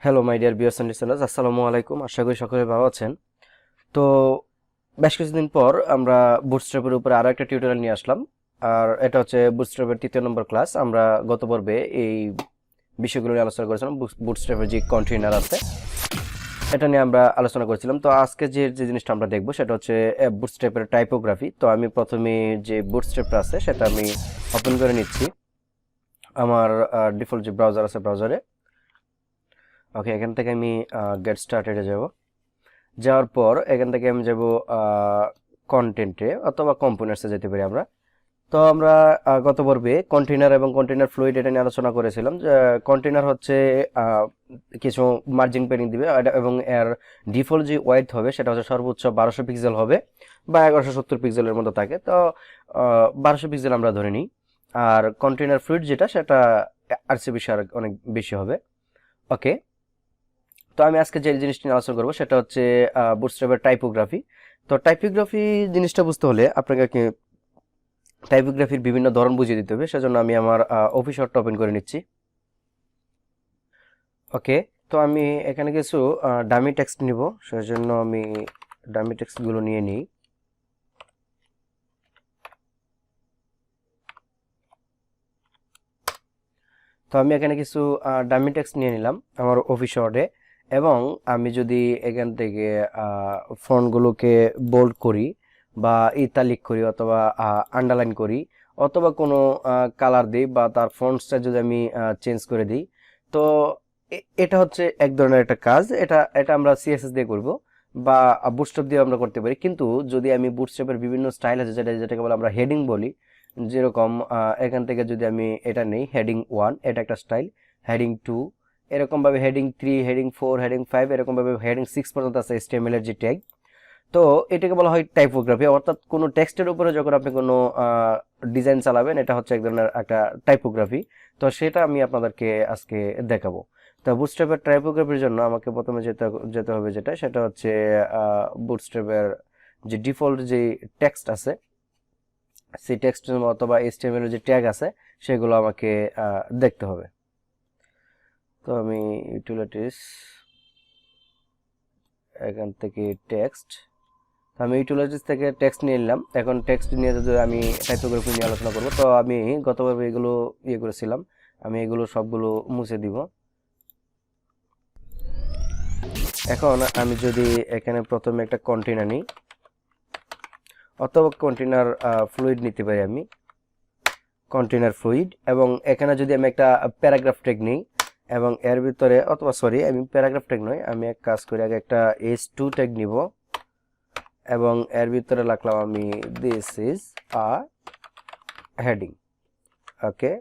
Hello my dear viewers and listeners, আসসালামু আলাইকুম। আশা করি সকলে ভালো আছেন। তো বেশ কিছুদিন পর আমরা বুটস্ট্র্যাপের উপরে আরো একটা টিউটোরিয়াল নিয়ে আসলাম। আর এটা হচ্ছে বুটস্ট্র্যাপের 3য় নম্বর ক্লাস। আমরা গত পর্বে এই বিষয়গুলো নিয়ে আলোচনা করেছিলাম। বুটস্ট্র্যাপের যে কন্টেইনার আছে এটা নিয়ে আমরা আলোচনা করেছিলাম। তো আজকে যে জিনিসটা আমরা দেখবো সেটা হচ্ছে বুটস্ট্র্যাপের টাইপোগ্রাফি। তো আমি প্রথমে যে বুটস্ট্র্যাপটা আছে সেটা আমি ওপেন করে নিচ্ছি আমার ডিফল্ট যে ব্রাউজার আছে ব্রাউজারে। ওকে, এখান থেকে আমি গেট স্টার্টেডে যাব। যাওয়ার পর এখান থেকে আমি যাব কন্টেন্টে অথবা কম্পোনেন্টসে যেতে পারি আমরা। তো আমরা গত পর্বে কন্টেইনার এবং কন্টেইনার ফ্লুইড এটা নিয়ে আলোচনা করেছিলাম যে কন্টেইনার হচ্ছে কিছু মার্জিন প্যাডিং দিবে এবং এর ডিফল্ট যে ওয়েডথ হবে সেটা হচ্ছে সর্বোচ্চ 1200 পিক্সেল হবে বা 1170 পিক্সেলের মতো থাকে। তো 1200 পিক্সেল আমরা ধরে নিই। আর কন্টেইনার ফ্লুইড যেটা সেটা আরসিবি আর অনেক বেশি হবে। ওকে, তো আমি আজকে যে জিনিসটি নিয়ে আলোচনা করবো সেটা হচ্ছে বুটস্ট্র্যাপের টাইপোগ্রাফি। তো টাইপোগ্রাফি জিনিসটা বুঝতে হলে আপনাকে টাইপোগ্রাফির বিভিন্ন ধরন বুঝিয়ে দিতে হবে। সেজন্য আমি আমার অফিস ওয়ার্ডটা ওপেন করে নিচ্ছি। ওকে, তো আমি এখানে কিছু ডামি টেক্সট নিব, সেজন্য আমি ডামি টেক্সটগুলো নিয়ে নিই। তো আমি এখানে কিছু ডামি টেক্সট নিয়ে নিলাম আমার অফিস ওয়ার্ডে। এবং আমি যদি এখান থেকে ফন্টগুলোকে বোল্ড করি বা ইতালিক করি অথবা আন্ডারলাইন করি অথবা কোনো কালার দিই বা তার ফন্টসটা যদি আমি চেঞ্জ করে দিই, তো এটা হচ্ছে এক ধরনের একটা কাজ। এটা এটা আমরা সিএসএস দিয়ে করব বা বুটস্ট্র্যাপ দিয়ে আমরা করতে পারি। কিন্তু যদি আমি বুটস্ট্র্যাপের বিভিন্ন স্টাইল আছে যেটাকে বলে আমরা হেডিং বলি, যেরকম এখান থেকে যদি আমি এটা নেই, হেডিং 1 এটা একটা স্টাইল, হেডিং 2 এরকম ভাবে, হেডিং 3, হেডিং 4, হেডিং 5 এরকম ভাবে হেডিং 6 পর্যন্ত আছে HTML এর যে ট্যাগ। তো এটাকে বলা হয় টাইপোগ্রাফি, অর্থাৎ কোনো টেক্সটের উপরে যখন আপনি কোনো ডিজাইন চালাবেন এটা হচ্ছে এক ধরনের একটা টাইপোগ্রাফি। তো সেটা আমি আপনাদেরকে আজকে দেখাবো। তো বুটস্ট্র্যাপের টাইপোগ্রাফির জন্য আমাকে প্রথমে যেতে হবে সেটা হচ্ছে বুটস্ট্র্যাপের যে ডিফল্ট যে টেক্সট আছে সেই টেক্সটের অথবা HTML এর যে ট্যাগ আছে সেগুলো আমাকে দেখতে হবে। তো আমি ইউটিলিটিস এখান থেকে টেক্সট, আমি ইউটিলিটিস থেকে টেক্সট নিয়ে নিলাম। এখন টেক্সট নিয়ে যদি আমি টাইপোগ্রাফি নিয়ে আলোচনা করব, তো আমি গতভাবে এগুলো করেছিলাম, আমি এগুলো সবগুলো মুছে দিব। এখন আমি যদি এখানে প্রথমে একটা কন্টেইনার নিই অথবা কন্টেইনার ফ্লুইড নিতে পারি, আমি কন্টেইনার ফ্লুইড, এবং এখানে যদি আমি একটা প্যারাগ্রাফ ট্যাগ নিই এবং এর ভিতরে অথবা সরি আমি প্যারাগ্রাফ ট্যাগ নয়, আমি এক কাজ করি আগে একটা h2 ট্যাগ নিব এবং এর ভিতরে লিখলাম আমি দিস ইজ আ হেডিং। ওকে,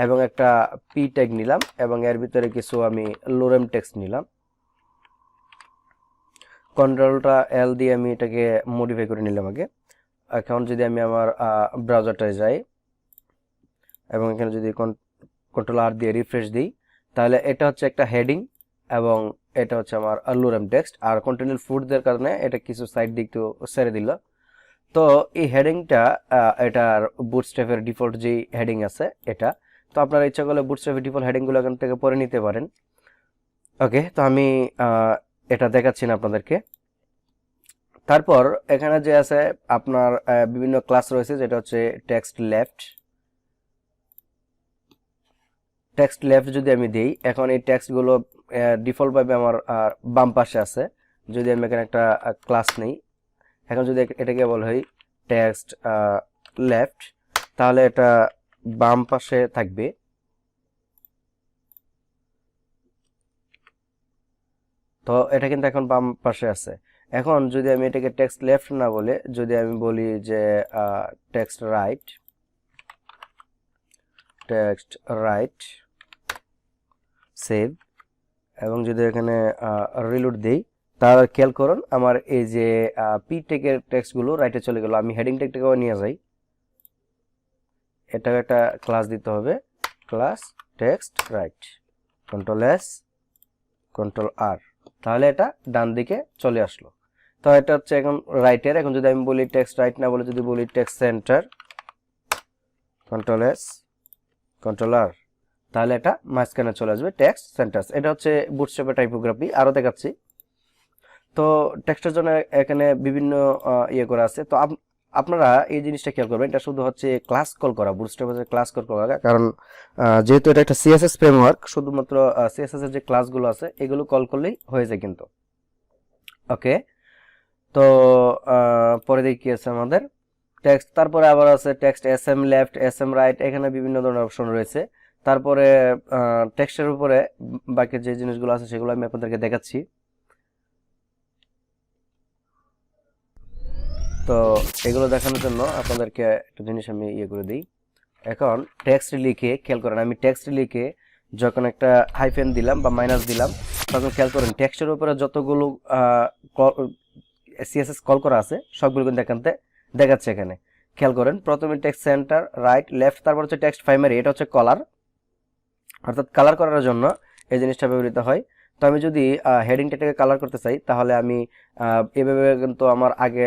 এবং একটা পি ট্যাগ নিলাম এবং এর ভিতরে কিছু আমি লোরেম টেক্সট নিলাম। কন্ট্রোলটা এল দিয়ে আমি এটাকে মডিফাই করে নিলাম আগে। এখন যদি আমি আমার ব্রাউজারটায় যাই এবং এখানে যদি কন্ট্রোল আর দিয়ে রিফ্রেশ দিই, তাহলে এটা হচ্ছে একটা হেডিং এবং এটা হচ্ছে আমার লোরেম টেক্সট। আর কন্টিনিউয়াল ফুড দেওয়ার কারণে এটা কিছু সাইড দিক তো ছেড়ে দিল। তো এই হেডিংটা এটার বুটস্ট্র্যাপের ডিফল্ট যে হেডিং আছে এটা। তো আপনারা ইচ্ছা করলে বুটস্ট্র্যাপের ডিফল্ট হেডিংগুলো এখান থেকে পরে নিতে পারেন। ওকে, তো আমি এটা দেখাচ্ছি না আপনাদেরকে। তারপর এখানে যে আছে আপনার বিভিন্ন ক্লাস রয়েছে, যেটা হচ্ছে টেক্সট লেফট যদি আমি দিই, এখন এই টেক্সটগুলো ডিফল্ট ভাবে আমার বাম পাশে আছে। যদি আমি এখানে একটা ক্লাস নেই, এখন যদি এটাকে বলা হয় টেক্সট লেফট, তাহলে এটা বাম পাশে থাকবে। তো এটা কিন্তু এখন বাম পাশে আছে। এখন যদি আমি এটাকে টেক্সট লেফট না বলে যদি আমি বলি যে টেক্সট রাইট সেভ, এবং যদি এখানে রিলোড দেই, তাহলে খেয়াল করুন আমার এই যে পি টেকের টেক্সটগুলো রাইটে চলে গেল। আমি হেডিং টেকটাকেও নিয়ে যাই, এটা একটা ক্লাস দিতে হবে, class text right, control S control R, তাহলে এটা ডান দিকে চলে আসলো। তো এটা হচ্ছে এখন রাইটের। এখন যদি আমি বলি টেক্সট রাইট না বলে যদি বলি text center, control S control R, তাহলে এটা মাঝখানে চলে আসবে টেক্সট সেন্টার্স। এটা হচ্ছে বুটস্ট্র্যাপের টাইপোগ্রাফি। আরো দেখাচ্ছি। তো টেক্সটের জন্য এখানে বিভিন্ন ইয়ে করা আছে। তো আপনারা এই জিনিসটা খেয়াল করবেন, এটা শুধু হচ্ছে ক্লাস কল করা, বুটস্ট্র্যাপের ক্লাস কল করা, কারণ যেহেতু এটা একটা সিএসএস ফ্রেমওয়ার্ক, শুধুমাত্র সিএসএস এর যে ক্লাসগুলো আছে এগুলো কল করলেই হয়ে যায় কিন্তু। ওকে, তো পরে দেখি কি আছে আমাদের টেক্সট, তারপরে আবার আছে text S M left, S M right, এখানে বিভিন্ন ধরনের অপশন রয়েছে। তারপরে টেক্সটের উপরে বাকি যে জিনিসগুলো আছে সেগুলো আমি আপনাদেরকে দেখাচ্ছি। তো এগুলো দেখানোর জন্য আপনাদেরকে একটা জিনিস আমি ইয়ে করে দিই। এখন টেক্সট লিখে খেয়াল করেন, আমি টেক্সট লিখে যখন একটা হাইফেন দিলাম বা মাইনাস দিলাম, তখন খেয়াল করেন টেক্সটের উপরে যতগুলো সিএসএস কল করা আছে সবগুলো কিন্তু দেখাচ্ছে এখানে। খেয়াল করেন প্রথমে টেক্সট সেন্টার, রাইট, লেফট, তারপর হচ্ছে টেক্সট প্রাইমারি, এটা হচ্ছে কলার, অর্থাৎ কালার করার জন্য এই জিনিসটা ব্যবহৃত হয়। তো আমি যদি হেডিংটাকে কালার করতে চাই তাহলে আমি এভাবে কিন্তু আমার আগে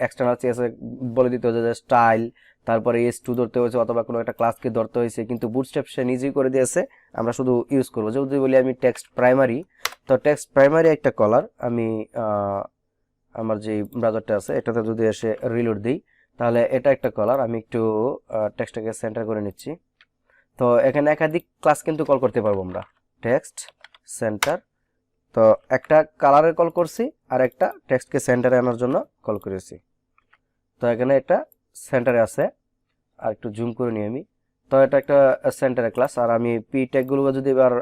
এক্সটার্নাল সিএসএস বলে দিতে হচ্ছে যে স্টাইল, তারপরে এস2 ধরতে হয়েছে অথবা কোনো একটা ক্লাসকে ধরতে হয়েছে, কিন্তু বুটস্ট্র্যাপ সে নিজেই করে দিয়েছে, আমরা শুধু ইউজ করবো। যদি বলি আমি টেক্সট প্রাইমারি, তো টেক্সট প্রাইমারি একটা কলার, আমি আমার যে ব্রাউজারটা আছে এটাতে যদি এসে রিলোড দিই তাহলে এটা একটা কলার। আমি একটু টেক্সটটাকে সেন্টার করে নিচ্ছি। তো এখানে একাধিক ক্লাস কিন্তু কল করতে পারবো আমরা। টেক্সট সেন্টার, তো একটা কালারের কল করছি আর একটা টেক্সটকে সেন্টারে আনার জন্য কল করেছি। তো এখানে একটা সেন্টারে আছে, আর একটু জুম করে নিই আমি। তো এটা একটা সেন্টারের ক্লাস। আর আমি পি ট্যাগগুলো যদি এবার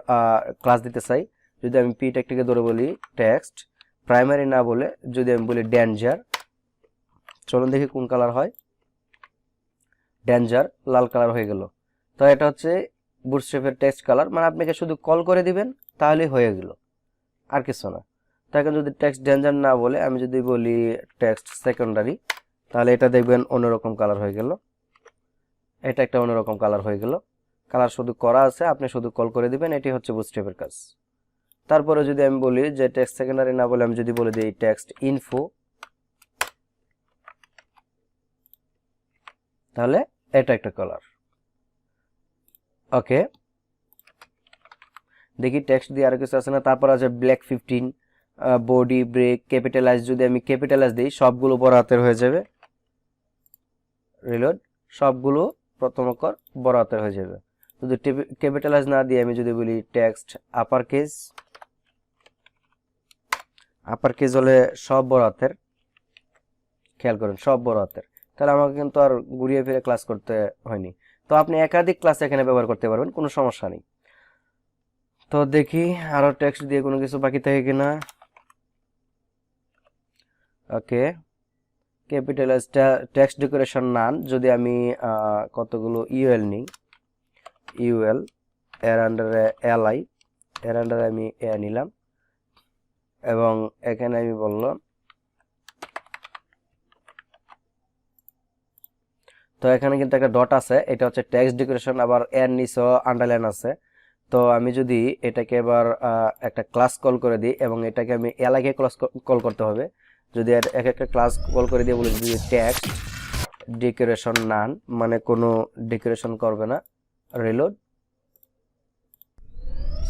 ক্লাস দিতে চাই, যদি আমি পি ট্যাগটিকে ধরে বলি টেক্সট প্রাইমারি না বলে যদি আমি বলি ডেঞ্জার, চলুন দেখি কোন কালার হয়। ডেঞ্জার লাল কালার হয়ে গেল। তো এটা হচ্ছে বুটস্ট্র্যাপের টেক্সট কালার, মানে আপনাকে শুধু কল করে দিবেন তাহলেই হয়ে গেল, আর কিছু না। তো এখন যদি টেক্সট ডেঞ্জার না বলে আমি যদি বলি টেক্সট সেকেন্ডারি, তাহলে এটা দেখবেন অন্যরকম কালার হয়ে গেল, এটা একটা অন্যরকম কালার হয়ে গেল। কালার শুধু করা আছে, আপনি শুধু কল করে দিবেন, এটি হচ্ছে বুটস্ট্র্যাপের কাজ। তারপরে যদি আমি বলি যে টেক্সট সেকেন্ডারি না বলে আমি যদি বলে দিই টেক্সট ইনফো, তাহলে এটা একটা কালার। ওকে, দেখি টেক্সট দিয়ে আরো কিছু আছে না। তারপর আছে ব্ল্যাক 15, বডি, ব্রেক, ক্যাপিটালাইজ, যদি আমি ক্যাপিটালাইজ দিই সবগুলো বড় হাতের হয়ে যাবে। রিলোড, সবগুলো প্রথম অক্ষর বড় হাতের হয়ে যাবে। যদি ক্যাপিটালাইজ না দিয়ে আমি যদি বলি text upper case, upper case হলে সব বড় হাতের, খেয়াল করেন সব বড় হাতের, তাহলে আমাকে কিন্তু আর ঘুরিয়ে ফিরে ক্লাস করতে হয়নি। তো আপনি একাধিক ক্লাস এখানে ব্যবহার করতে পারবেন, কোনো সমস্যা নেই। তো দেখি আরো টেক্সট দিয়ে কোনো কিছু বাকি থাকে কিনা। ওকে, ক্যাপিটালাইজ টেক্সট ডেকোরেশন নান, যদি আমি কতগুলো ইউএল নিই, ইউএল এর আন্ডারে এলআই, এর আন্ডারে আমি এ নিলাম, এবং এখানে আমি বললাম, তো এখানে কিন্তু একটা ডট আছে, এটা হচ্ছে টেক্সট ডেকোরেশন, আবার এর নিচেও আন্ডারলাইন আছে। তো আমি যদি এটাকে এবার একটা ক্লাস কল করে দিই এবং এটাকে আমি এলাকে ক্লাস কল করতে হবে, যদি এক একটা ক্লাস কল করে দিয়ে বলি যদি টেক্সট ডেকোরেশন নান, মানে কোনো ডেকোরেশন করবে না, রিলোড,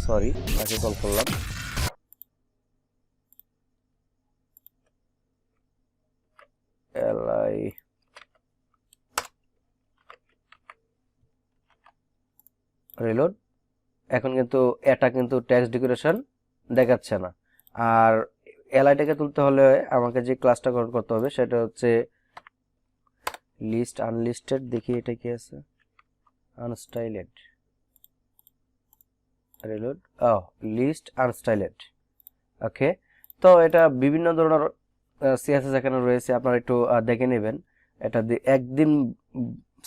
সরি তাকে কল করলাম, এলআই, রিলোড। এখন কিন্তু এটা কিন্তু টেক্সট ডেকোরেশন দেখাচ্ছে না। আর এলআইটাকে তুলতে হলে আমাকে যে ক্লাসটা করতে হবে সেটা হচ্ছে লিস্ট আনলিস্টেড, দেখি এটা কি আছে, আনস্টাইলেড, রিলোড, লিস্ট আনস্টাইলেড। ওকে, তো এটা বিভিন্ন ধরনের সিএসএস এখানে রয়েছে, আপনারা একটু দেখে নেবেন। এটা একদিন,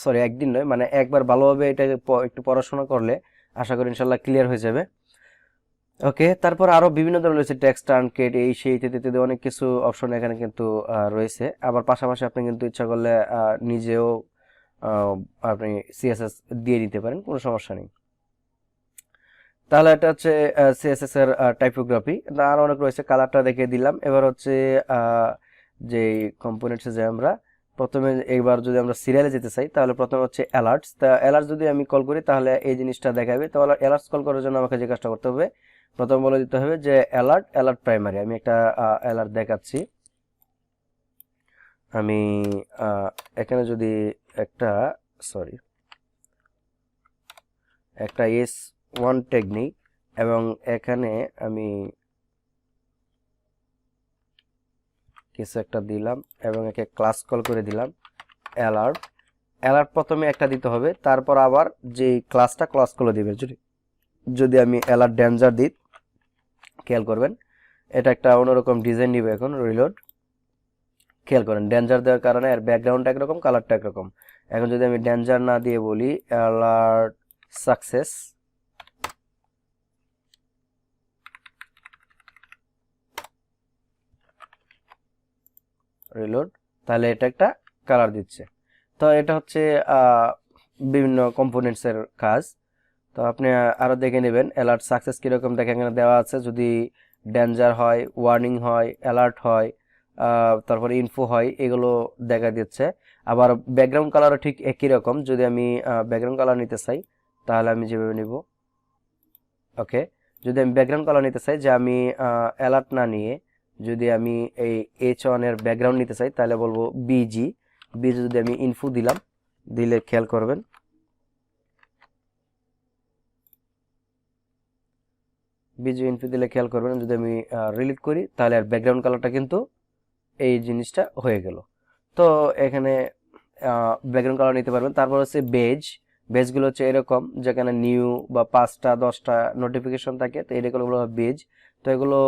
সরি একদিন নয়, মানে একবার ভালোভাবে এটা একটু পড়াশোনা করলে আশা করি ইনশাল্লাহ ক্লিয়ার হয়ে যাবে। ওকে, তারপর আরো বিভিন্ন ধরনের রয়েছে টেক্সট ট্রানকেট, এই সেই ইত্যাদি অনেক কিছু অপশন এখানে কিন্তু রয়েছে। আবার পাশাপাশি আপনি কিন্তু ইচ্ছা করলে নিজেও আপনি সিএসএস দিয়ে নিতে পারেন, কোনো সমস্যা নেই। তাহলে এটা হচ্ছে সিএসএস এর টাইপোগ্রাফি। আরো অনেক রয়েছে, কালারটা দেখিয়ে দিলাম। এবার হচ্ছে যে কম্পোনেন্টসে যাই আমরা, প্রথমে এইবার যদি আমরা সিরিয়ালে যেতে চাই তাহলে প্রথমে হচ্ছে অ্যালার্টস। তা অ্যালার্টস যদি আমি কল করি তাহলে এই জিনিসটা দেখাবে। তাহলে অ্যালার্টস কল করার জন্য আমাকে যে কাজটা করতে হবে, প্রথম বলে দিতে হবে যে অ্যালার্ট প্রাইমারি। আমি একটা অ্যালার্ট দেখাচ্ছি। আমি এখানে যদি একটা S1 ট্যাগ নিই এবং এখানে আমি কিছু একটা দিলাম এবং একে ক্লাস কল করে দিলাম অ্যালার্ট প্রথমে একটা দিতে হবে, তারপর আবার যে ক্লাস কল দিবে। যদি আমি অ্যালার্ট ডেঞ্জার দিই, খেয়াল করবেন এটা একটা অন্যরকম ডিজাইন নিবে। এখন রিলোড, খেয়াল করেন ডেঞ্জার দেওয়ার কারণে এর ব্যাকগ্রাউন্ডটা একরকম, কালারটা একরকম। এখন যদি আমি ডেঞ্জার না দিয়ে বলি অ্যালার্ট সাকসেস, রিলোড, তাহলে এটা একটা কালার দিচ্ছে। তো এটা হচ্ছে বিভিন্ন কম্পোনেন্টস এর কাজ। তো আপনি আরো দেখে নেবেন অ্যালার্ট সাকসেস কিরকম দেখে এখানে দেওয়া আছে। যদি ডেঞ্জার হয়, ওয়ার্নিং হয়, অ্যালার্ট হয়, তারপরে ইনফো হয়, এগুলো দেখা দিচ্ছে। আবার ব্যাকগ্রাউন্ড কালারও ঠিক একই রকম। যদি আমি ব্যাকগ্রাউন্ড কালার নিতে চাই তাহলে আমি যেভাবে নিব, ওকে। যদি আমি ব্যাকগ্রাউন্ড কালার নিতে চাই, যে আমি অ্যালার্ট না নিয়ে যদি আমি এই H1 এর ব্যাকগ্রাউন্ড নিতে চাই তাহলে বলবো বিজি। যদি আমি ইনফো দিলে খেয়াল করবেন ইনফো দিলে খেয়াল করবেন যদি আমি রিলিট করি তাহলে আর ব্যাকগ্রাউন্ড কালারটা কিন্তু এই জিনিসটা হয়ে গেল। তো এখানে ব্যাকগ্রাউন্ড কালার নিতে পারবেন। তারপর হচ্ছে বেজগুলো হচ্ছে এরকম, যেখানে নিউ বা 5টা 10টা নোটিফিকেশন থাকে, তো এগুলো হলো বেজ। তো এগুলো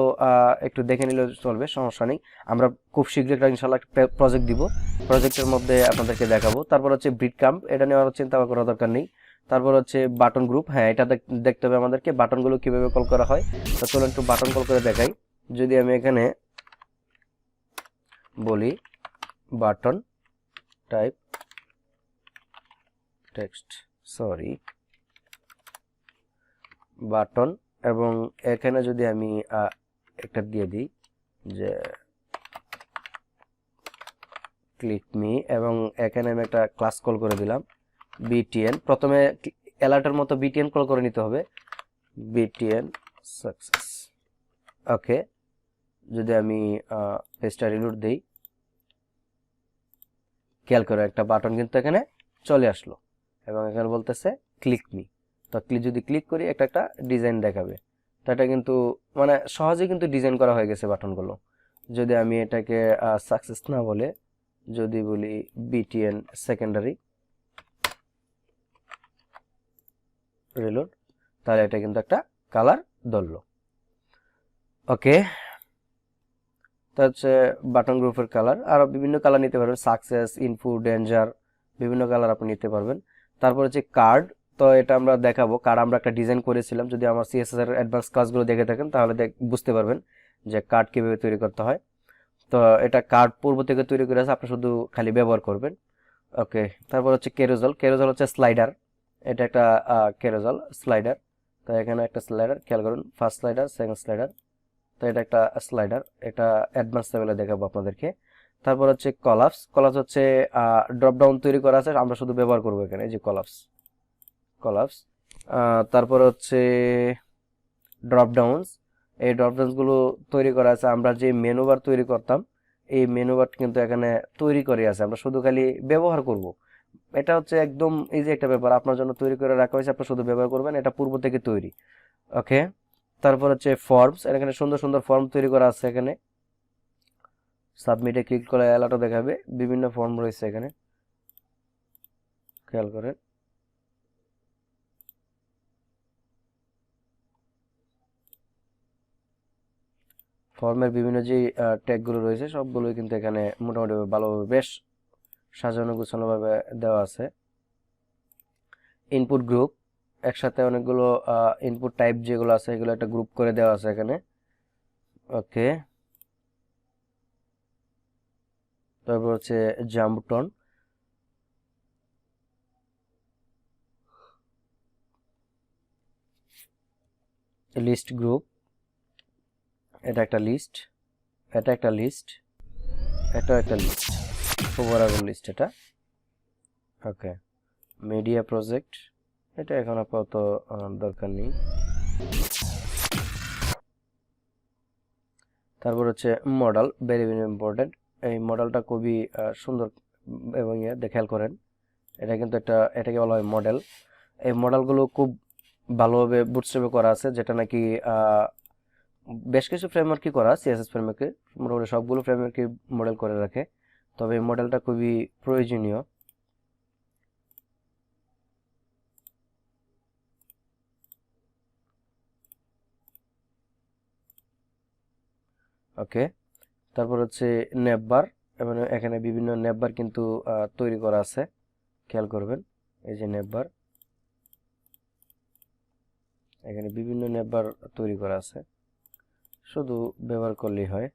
একটু দেখে নিলে চলবে, সমস্যা নেই। আমরা খুব শীঘ্রই একটা ইনশাআল্লাহ একটা প্রজেক্ট দিব, প্রজেক্টের মধ্যে আপনাদেরকে দেখাবো। তারপর হচ্ছে ব্রিড ক্যাম্প, এটা নেওয়ার চিন্তা করার দরকার নেই। তারপর হচ্ছে বাটন গ্রুপ, হ্যাঁ এটা দেখতে হবে আমাদেরকে বাটনগুলো কিভাবে কল করা হয়। তো চলুন একটু বাটন কল করে দেখাই। যদি আমি এখানে বলি বাটন টাইপ টেক্সট, বাটন, এবং এখানে যদি আমি একটা দিয়ে দিই যে ক্লিক মি, এবং এখানে আমি একটা ক্লাস কল করে দিলাম বিটিএন। প্রথমে অ্যালার্টের মতো বিটিএন কল করে নিতে হবে, বিটিএন সাকসেস, ওকে। যদি আমি পেজটা রিলোড দেই, খেয়াল করে একটা বাটন কিন্তু এখানে চলে আসলো এবং এখানে বলতেছে ক্লিক মি। তো যদি ক্লিক করি একটা ডিজাইন দেখাবে। তো এটা কিন্তু মানে সহজে কিন্তু ডিজাইন করা হয়ে গেছে বাটনগুলো। যদি আমি এটাকে সাকসেস না বলে যদি বলি বিটিএন সেকেন্ডারি, রিলোড, তাহলে এটা কিন্তু একটা কালার ধরলো, ওকে। তো হচ্ছে বাটন গ্রুপের কালার। আরো বিভিন্ন কালার নিতে পারবেন, সাকসেস, ইনফো, ডেঞ্জার, বিভিন্ন কালার আপনি নিতে পারবেন। তারপর হচ্ছে কার্ড, তো এটা আমরা দেখাবো। কার্ড আমরা একটা ডিজাইন করেছিলাম, যদি আমার সিএসএস এর অ্যাডভান্স ক্লাসগুলো দেখে থাকেন তাহলে বুঝতে পারবেন যে কার্ড কিভাবে তৈরি করতে হয়। তো এটা কার্ড পূর্ব থেকে তৈরি করে আছে, আপনি শুধু খালি ব্যবহার করবেন, ওকে। তারপর হচ্ছে কেরোজল হচ্ছে স্লাইডার, এটা একটা কেরোজল স্লাইডার। তো এখানে একটা স্লাইডার, খেয়াল করুন, ফার্স্ট স্লাইডার, সেকেন্ড স্লাইডার। তো এটা একটা স্লাইডার, এটা অ্যাডভান্স লেভেলে দেখাবো আপনাদেরকে। তারপর হচ্ছে কলাপস হচ্ছে ড্রপ ডাউন তৈরি করা আছে, আমরা শুধু ব্যবহার করবো এখানে, যে কলাপস। তারপর হচ্ছে ড্রপ ডাউনস, এই ড্রপ ডাউনস গুলো তৈরি করা আছে। আমরা যে মেনু বার তৈরি করতাম, এই মেনু বার কিন্তু এখানে তৈরি করে আছে, আমরা শুধু খালি ব্যবহার করব। এটা হচ্ছে একদম ইজি একটা ব্যাপার, আপনার জন্য তৈরি করে রাখা হয়েছে, আপনি শুধু ব্যবহার করবেন, এটা পূর্ব থেকে তৈরি, ওকে। তারপর হচ্ছে ফর্মস, এখানে সুন্দর সুন্দর ফর্ম তৈরি করা আছে। এখানে সাবমিটে ক্লিক করে অ্যালার্টও দেখাবে, বিভিন্ন ফর্ম রয়েছে এখানে, খেয়াল করেন। ফর্মের বিভিন্ন যে ট্যাগগুলো রয়েছে সবগুলোই কিন্তু এখানে মোটামুটি ভালোভাবে বেশ সাজানো গুছানো ভাবে দেওয়া আছে। ইনপুট গ্রুপ, একসাথে অনেকগুলো ইনপুট টাইপ যেগুলো আছে এগুলো একটা গ্রুপ করে দেওয়া আছে এখানে, ওকে। তারপর হচ্ছে জাম্পটন, লিস্ট গ্রুপ, এটা একটা লিস্ট, এটা একটা লিস্ট, এটা একটা লিস্ট, ওভারঅল লিস্ট এটা। ওকে, মিডিয়া প্রজেক্ট এটা এখন আপাতত দরকার নেই। তারপর হচ্ছে মডেল, ভেরি ভেরি ইম্পর্টেন্ট। এই মডেলটা খুবই সুন্দর এবং খেয়াল করেন, এটা কিন্তু এটাকে বলা হয় মডেল। এই মডেলগুলো খুব ভালোভাবে বুটস্ট্র্যাপে করা আছে, যেটা নাকি বেশ কিছু ফ্রেমওয়ার্কই করা, সিএসএস ফ্রেমওয়ার্কে মোটামুটি সবগুলো ফ্রেমওয়ার্কে মডেল করে রাখে, তবে এই মডেলটা খুবই প্রয়োজনীয়। ওকে, তারপর হচ্ছে নেভবার, এবং এখানে বিভিন্ন নেভবার কিন্তু তৈরি করা আছে, খেয়াল করবেন। এই যে নেভবার, এখানে বিভিন্ন নেভবার তৈরি করা আছে, শুধু ব্যবহার করলেই হয়।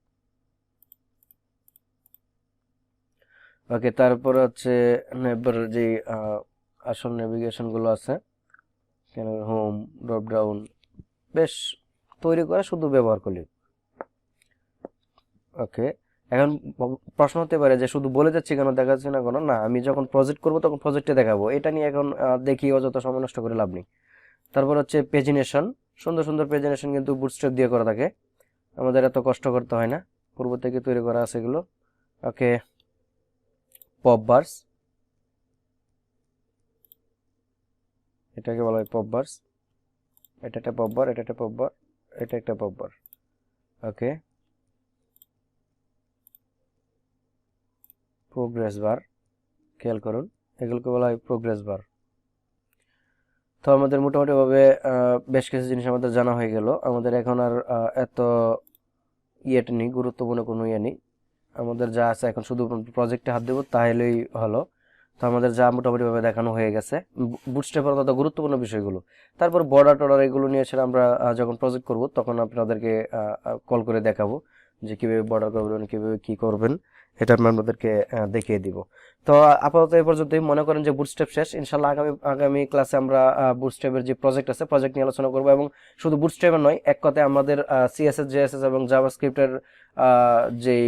ওকে, তারপর হচ্ছে নেভবার যে আসল নেভিগেশনগুলো আছে, হোম, ড্রপ ডাউন, বেশ তৈরি করা, শুধু ব্যবহার করলেই। ওকে, এখন প্রশ্ন হতে পারে যে শুধু বলে যাচ্ছি কেন, দেখা যাচ্ছে না কেন? না, আমি যখন প্রজেক্ট করব তখন প্রজেক্টে দেখাবো, এটা নিয়ে এখন দেখি অযথা সময় নষ্ট করে লাভ নেই। তারপর হচ্ছে পেজিনেশন, সুন্দর সুন্দর পেজিনেশন কিন্তু বুটস্ট্র্যাপ দিয়ে করা থাকে, আমাদের এত কষ্ট করতে হয় না, পূর্ব থেকে তৈরি করা আছে এগুলো। ওকে, পপ বার্স, এটাকে বলা হয় পপ বার্স। এটা একটা পপ বার, এটা একটা পপ বার, এটা একটা পপ বার। ওকে, প্রোগ্রেস বার, খেয়াল করুন, এগুলোকে বলা হয় প্রোগ্রেস বার। তো আমাদের মোটামুটিভাবে বেশ কিছু জিনিস আমাদের জানা হয়ে গেল। আমাদের এখন আর এত ইয়েটা নেই, গুরুত্বপূর্ণ কোনো ইয়ে নেই। আমাদের যা আছে এখন শুধু প্রজেক্টে হাত দেবো তাহলেই হলো। তো আমাদের যা মোটামুটিভাবে দেখানো হয়ে গেছে বুটস্ট্র্যাপের তত গুরুত্বপূর্ণ বিষয়গুলো। তারপর বর্ডার টর্ডার এগুলো নিয়ে এসে আমরা যখন প্রজেক্ট করব তখন আপনাদেরকে কল করে দেখাবো যে কীভাবে বর্ডার করবেন, কীভাবে কী করবেন, এটা আমি আপনাদেরকে দেখিয়ে দিব। তো আপাতত এই পর্যন্তই, মনে করেন যে বুটস্ট্র্যাপ শেষ। ইনশাল্লাহ আগামী ক্লাসে আমরা বুটস্ট্র্যাপের যে প্রজেক্ট আছে প্রজেক্ট নিয়ে আলোচনা করবো, এবং শুধু বুটস্ট্র্যাপের নয়, এক কথায় আমাদের সিএসএস, জেএসএস এবং জাভাস্ক্রিপ্টের যেই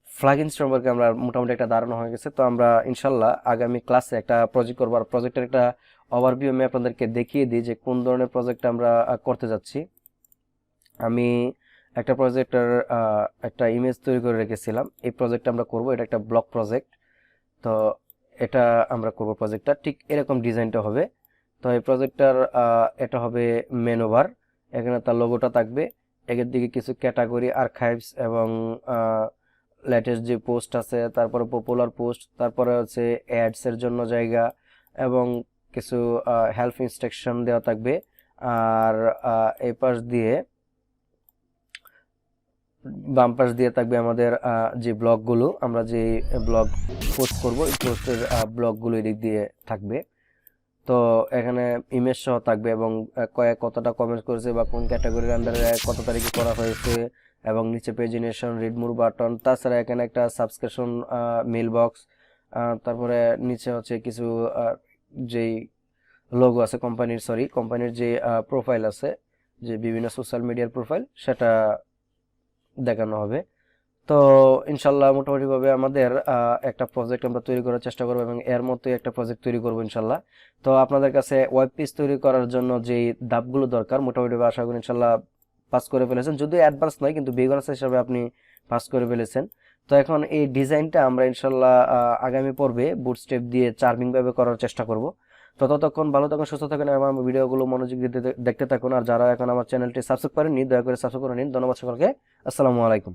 প্লাগইনস সম্পর্কে আমরা মোটামুটি একটা ধারণা হয়ে গেছে। তো আমরা ইনশাল্লাহ আগামী ক্লাসে একটা প্রজেক্ট করবো, আর প্রজেক্টের একটা ওভারভিউ আমি আপনাদেরকে দেখিয়ে দিই যে কোন ধরনের প্রজেক্ট আমরা করতে যাচ্ছি। আমি একটা প্রজেক্টের একটা ইমেজ তৈরি করে রেখেছিলাম, এই প্রজেক্টটা আমরা করব, এটা একটা ব্লক প্রজেক্ট। তো এটা আমরা করব, প্রজেক্টটা ঠিক এরকম ডিজাইনটা হবে। তো এই প্রজেক্টটার এটা হবে মেনু বার, এখানে তার লোগোটা থাকবে, একের দিকে কিছু ক্যাটাগরি, আর্কাইভস এবং লেটেস্ট যে পোস্ট আছে, তারপরে পপুলার পোস্ট, তারপরে হচ্ছে অ্যাডস এর জন্য জায়গা, এবং কিছু হেল্প ইনস্ট্রাকশন দেওয়া থাকবে। আর এই পাশ দিয়ে, বাম পাশ দিয়ে থাকবে আমাদের যে ব্লগগুলো, আমরা যে ব্লগ পোস্ট করব এই পোস্টের ব্লগগুলো এদিক দিয়ে থাকবে। তো এখানে ইমেজ সহ থাকবে, এবং কতটা কমেন্ট করেছে বা কোন ক্যাটাগরির আন্ডারে কত তারিখে করা হয়েছে, এবং নিচে পেজিনেশন, রিড মোর বাটন, তাছাড়া এখানে একটা সাবস্ক্রিপশন মেল বক্স, তারপরে নিচে হচ্ছে কিছু যেই লোগো আছে কোম্পানির যে প্রোফাইল আছে, যে বিভিন্ন সোশ্যাল মিডিয়ার প্রোফাইল, সেটা দেখানো হবে। তো ইনশাল্লাহ মোটামুটিভাবে আমাদের একটা প্রজেক্ট আমরা তৈরি করার চেষ্টা করবো, এবং এর মতোই একটা প্রজেক্ট তৈরি করবো ইনশাল্লাহ। তো আপনাদের কাছে ওয়েব পেজ তৈরি করার জন্য যেই ধাপগুলো দরকার মোটামুটিভাবে আশা করি ইনশাল্লাহ পাস করে ফেলেছেন, যদিও অ্যাডভান্স নয়, কিন্তু বিগিনার্স হিসাবে আপনি পাস করে ফেলেছেন। তো এখন এই ডিজাইনটা আমরা ইনশাল্লাহ আগামী পর্বে বুটস্ট্র্যাপ দিয়ে চার্মিং ভাবে করার চেষ্টা করব। তো ততক্ষণ ভালো থাকুন, সুস্থ থাকুন, এবং আমার ভিডিওগুলো মনোযোগ দিয়ে দেখতে থাকুন। আর যারা এখন আমার চ্যানেলটি সাবস্ক্রাইব করেননি, দয়া করে সাবস্ক্রাইব করে নিন। ধন্যবাদ সকলকে, আসসালামু আলাইকুম।